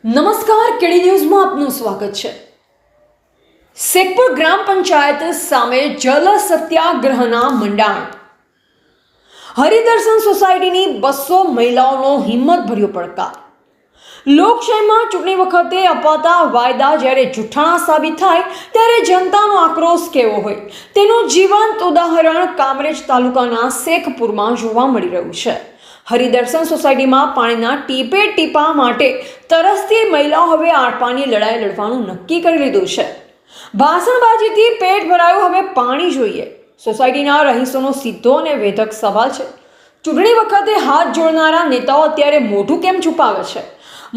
નમસ્કાર, કેડી ન્યૂઝમાં આપનું સ્વાગત છે। શેખપુર ગ્રામ પંચાયત સામે જલ સત્યાગ્રહના મંડાણ। હરિદર્શન સોસાયટીની 200 મહિલાઓનો હિંમતભર્યો પડકાર। લોકશાહીમાં ચૂંટણી વખતે અપાતા વાયદા જ્યારે જૂઠાણા સાબિત થાય ત્યારે જનતાનો આક્રોશ કેવો હોય તેનું જીવંત ઉદાહરણ કામરેજ તાલુકાના શેખપુરમાં જોવા મળી રહ્યું છે। હરિદર્શન સોસાયટીમાં પાણીના ટીપે ટીપા માટે તરસતી મહિલાઓ હવે આટપાની લડાઈ લડવાનું નક્કી કરી લીધું છે। ભાષણબાજીથી પેટ ભરાયું, હવે પાણી જોઈએ। સોસાયટીના રહીશોનો સીધો અને વેધક સવાલ છે, ચૂંટણી વખતે હાથ જોડનારા નેતાઓ અત્યારે મોઢું કેમ છુપાવે છે?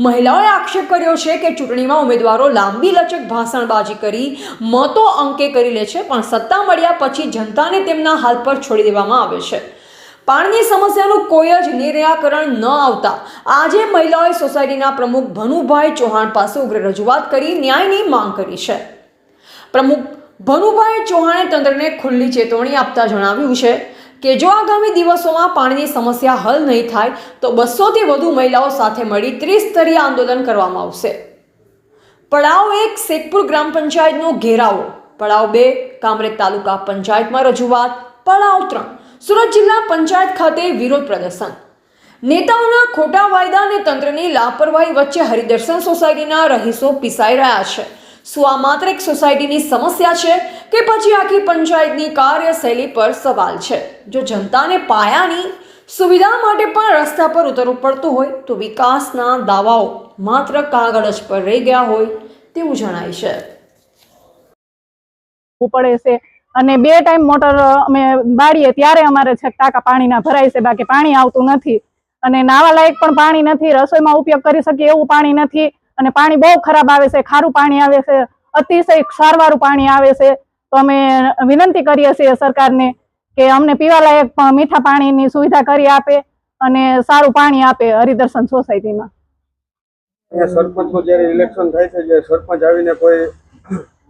મહિલાઓએ આક્ષેપ કર્યો છે કે ચૂંટણીમાં ઉમેદવારો લાંબી લચક ભાષણબાજી કરી મતો અંકે કરી લે છે, પણ સત્તા મળ્યા પછી જનતાને તેમના હાલ પર છોડી દેવામાં આવે છે। પાણીની સમસ્યાનું કોઈ જ નિરાકરણ ન આવતા આજે મહિલાઓએ સોસાયટીના પ્રમુખ ભનુભાઈ ચૌહાણ પાસે ઉગ્ર રજૂઆત કરી ન્યાયની માંગ કરી છે। પ્રમુખ ભનુભાઈ ચૌહાણે તંત્રને ખુલ્લી ચેતવણી આપતા જણાવ્યું છે કે જો આગામી દિવસોમાં પાણીની સમસ્યા હલ નહીં થાય તો 200થી વધુ મહિલાઓ સાથે મળી ત્રિસ્તરીય આંદોલન કરવામાં આવશે। પડાવ 1 શેખપુર ગ્રામ પંચાયતનો ઘેરાવો, પડાવ 2 કામરેજ તાલુકા પંચાયતમાં રજૂઆત, પડાવ 3 સુરત જિલ્લા પંચાયત ખાતે વિરોધ પ્રદર્શન। નેતાઓના ખોટા વાયદા અને તંત્રની લાપરવાહી વચ્ચે હરિદર્શન સોસાયટીના રહીશો પીસાઈ રહ્યા છે। શું આ માત્ર એક સોસાયટીની સમસ્યા છે કે પછી આખી પંચાયતની કાર્યશૈલી પર સવાલ છે? જો જનતાને પાયાની સુવિધા માટે પણ રસ્તા પર ઉતરવું પડતું હોય તો વિકાસના દાવાઓ માત્ર કાગળ જ પર રહી ગયા હોય તેવું જણાય છે। પડે છે અને 2 ટાઈમ મોટર અમે બાળીએ ત્યારે અમારે છે ટાંકા પાણીના ભરાય છે, બાકી પાણી આવતું નથી અને નાવા લાયક પણ પાણી નથી, રસોઈમાં ઉપયોગ કરી શકીએ એવું પાણી નથી અને પાણી બહુ ખરાબ આવે છે, ખારું પાણી આવે છે, અતિશય ક્ષારવાળું પાણી આવે છે। તો અમે વિનંતી કરીએ છીએ સરકારને કે અમને પીવાલાયક મીઠા પાણીની સુવિધા કરી આપે અને સારું પાણી આપે હરિદર્શન સોસાયટીમાં। સરપંચનું જ્યારે ઇલેક્શન થાય છે, જે સરપંચ આવીને કોઈ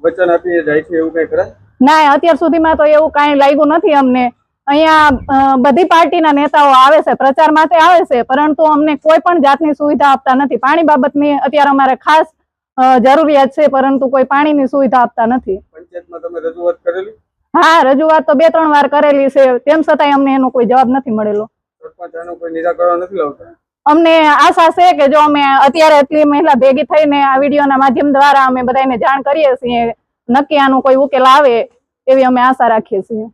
વચન આપીને જાય છે એવું કઈ કરે? ના, અત્યાર સુધીમાં તો એવું કાંઈ લાગ્યું નથી અમને। અહીંયા બધી પાર્ટીના નેતાઓ આવે છે, પ્રચાર માટે આવે છે, પરંતુ અમને કોઈ પણ જાતની સુવિધા આપતા નથી। પાણી બાબતની અત્યારે અમારે ખાસ જરૂરિયાત છે, પરંતુ કોઈ પાણીની સુવિધા આપતા નથી। પંચાયતમાં તમે રજૂઆત કરેલી? હા, રજૂઆત તો 2-3 વાર કરેલી છે, તેમ છતાંય અમને એનો કોઈ જવાબ નથી મળેલો। સરપંચ આનું કોઈ નિરાકરણ નથી લાવતા? અમને આશા છે કે જો અમે અત્યારે એટલી મહિલા ભેગી થઈને આ વિડીયોના માધ્યમ દ્વારા અમે બધાને જાણ કરીએ છીએ, નક્કી આનું કોઈ ઉકેલ આવે એવી અમે આશા રાખીએ છીએ।